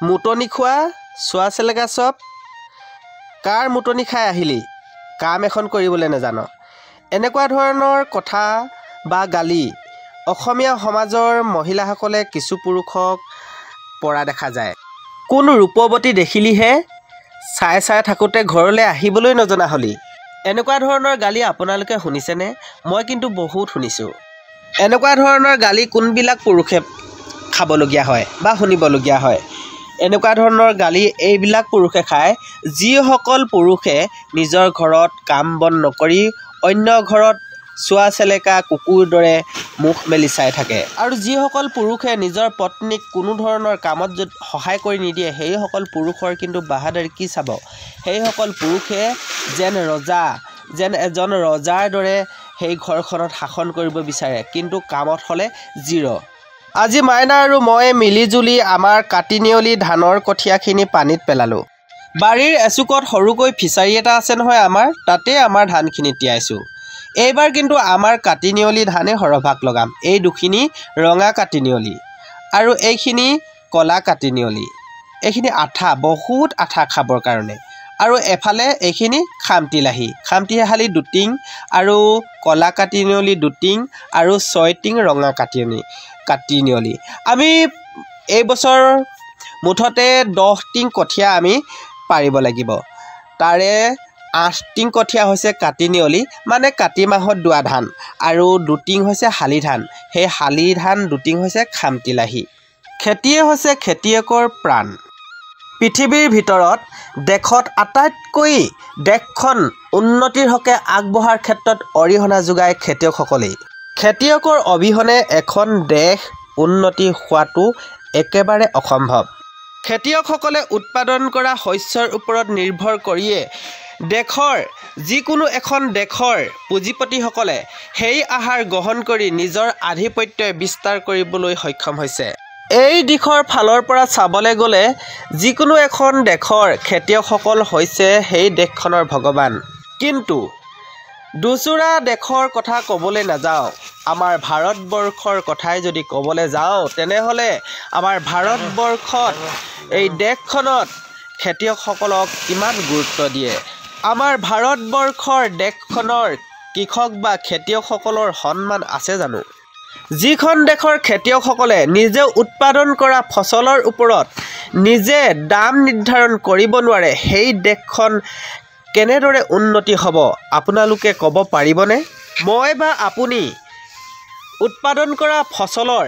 মুটনি খোৱা চোৱা চেলেকা চব কাৰ মুটনি খাই আহিলি কাম এখন কৰিবলৈ নাজান এনেকুৱা ধৰণৰ কথা বা গালি অসমীয়া সমাজৰ মহিলাসকলে কিছু পুৰুষক পৰা দেখা যায়। কোন ৰূপৱতী দেখিলিহে চাই চাই থাকোঁতে ঘৰলৈ আহিবলৈ নজনা হলি। এনেকুৱা ধৰণৰ গালি আপোনালোকে শুনিছেনে? মই কিন্তু বহুত শুনিছোঁ। এনেকুৱা ধৰণৰ গালি কোনবিলাক পুৰুষে খাবলগীয়া হয় বা শুনিবলগীয়া হয়? এনেকুৱা ধৰণৰ গালি এইবিলাক পুৰুষে খায় যিসকল পুৰুষে নিজৰ ঘৰত কাম বন নকৰি অন্য ঘৰত চোৱা চেলেকা কুকুৰ দৰে মুখ মেলি চাই থাকে আৰু যিসকল পুৰুষে নিজৰ পত্নীক কোনো ধৰণৰ কামত যদি সহায় কৰি নিদিয়ে সেইসকল পুৰুষৰ কিন্তু বাহাদুৰি কি চাব। সেইসকল পুৰুষে যেন এজন ৰজাৰ দৰে সেই ঘৰখনত শাসন কৰিব বিচাৰে কিন্তু কামত হ'লে জিৰ'। আজি মাইনা আৰু মই মিলিজুলি আমাৰ কাটি নিয়লি ধানৰ কঠীয়াখিনি পানীত পেলালোঁ। বাৰীৰ এচুকত সৰুকৈ ফিচাৰী এটা আছে নহয় আমাৰ, তাতে আমাৰ ধানখিনি তিয়াইছোঁ। এইবাৰ কিন্তু আমাৰ কাটি নিয়লি ধানেই সৰহভাগ লগাম। এই দুখিনি ৰঙা কাটি নিয়লি আৰু এইখিনি ক'লা কাটি নিয়লি। এইখিনি আঠা, বহুত আঠা খাবৰ কাৰণে। আৰু এফালে এইখিনি খামটিহালি দুটিং আৰু ক'লা কাটি নিয়লি দুটিং আৰু 6 টিং ৰঙা কাটি নিয়লি। আমি এইবছৰ মুঠতে 10 টিং কঠীয়া আমি পাৰিব লাগিব। তাৰে 8 টিং কঠীয়া হৈছে কাটি নিয়লি মানে কাতি মাহত দোৱা ধান আৰু 2 টিং হৈছে শালি ধান। সেই শালি ধান 2 টিং হৈছে খামটিলাহী। খেতিয়ে হৈছে খেতিয়কৰ প্ৰাণ। পৃথিৱীৰ ভিতৰত দেশত আটাইতকৈ দেশখন উন্নতিৰ হকে আগবঢ়াৰ ক্ষেত্ৰত অৰিহণা যোগায় খেতিয়কসকলেই। খেতিয়কৰ অবিহনে এখন দেশ উন্নতি হোৱাটো একেবাৰে অসম্ভৱ। খেতিয়কসকলে উৎপাদন কৰা শস্যৰ ওপৰত নিৰ্ভৰ কৰিয়ে যিকোনো এখন দেশৰ পুঁজিপতিসকলে সেই আহাৰ গ্ৰহণ কৰি নিজৰ আধিপত্য বিস্তাৰ কৰিবলৈ সক্ষম হৈছে। এই দিশৰ ফালৰ পৰা চাবলৈ গ'লে যিকোনো এখন দেশৰ খেতিয়কসকল হৈছে সেই দেশখনৰ ভগৱান। কিন্তু দুচুৰা দেশৰ কথা ক'বলৈ নাযাওঁ, আমাৰ ভাৰতবৰ্ষৰ কথাই যদি ক'বলৈ যাওঁ তেনেহ'লে আমাৰ ভাৰতবৰ্ষত এই দেশখনত খেতিয়কসকলক কিমান গুৰুত্ব দিয়ে। আমাৰ ভাৰতবৰ্ষৰ দেশখনৰ কৃষক বা খেতিয়কসকলৰ সন্মান আছে জানো? যিখন দেশৰ খেতিয়কসকলে নিজে উৎপাদন কৰা ফচলৰ ওপৰত নিজে দাম নিৰ্ধাৰণ কৰিব নোৱাৰে সেই দেশখন কেনেদৰে উন্নতি হ'ব আপোনালোকে ক'ব পাৰিবনে? মই বা আপুনি উৎপাদন কৰা ফচলৰ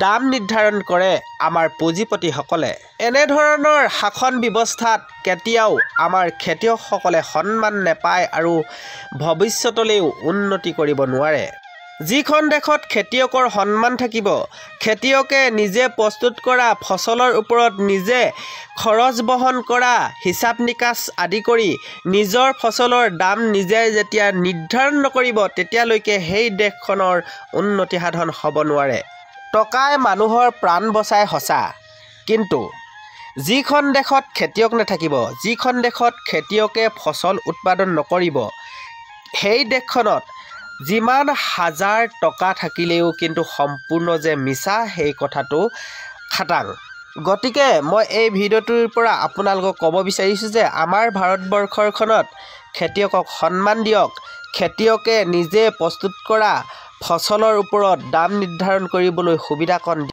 দাম নিৰ্ধাৰণ কৰে আমাৰ পুঁজিপতিসকলে। এনেধৰণৰ শাসন ব্যৱস্থাত কেতিয়াও আমাৰ খেতিয়কসকলে সন্মান নাপায় আৰু ভৱিষ্যতলৈও উন্নতি কৰিব নোৱাৰে। যিখন দেশত খেতিয়কৰ সন্মান থাকিব, খেতিয়কে নিজে প্ৰস্তুত কৰা ফচলৰ ওপৰত নিজে খৰচ বহন কৰা হিচাপ নিকাচ আদি কৰি নিজৰ ফচলৰ দাম নিজে যেতিয়া নিৰ্ধাৰণ নকৰিব তেতিয়ালৈকে সেই দেশখনৰ উন্নতি সাধন হ'ব নোৱাৰে। টকাই মানুহৰ প্ৰাণ বচাই সঁচা, কিন্তু যিখন দেশত খেতিয়ক নাথাকিব, যিখন দেশত খেতিয়কে ফচল উৎপাদন নকৰিব সেই দেশখনত যিমান হাজাৰ টকা থাকিলেও কিন্তু সম্পূৰ্ণ যে মিছা সেই কথাটো খাটাং। গতিকে মই এই ভিডিঅ'টোৰ পৰা আপোনালোকক ক'ব বিচাৰিছোঁ যে আমাৰ ভাৰতবৰ্ষখনত খেতিয়কক সন্মান দিয়ক। খেতিয়কে নিজে প্ৰস্তুত কৰা ফচলৰ ওপৰত দাম নিৰ্ধাৰণ কৰিবলৈ সুবিধাকণ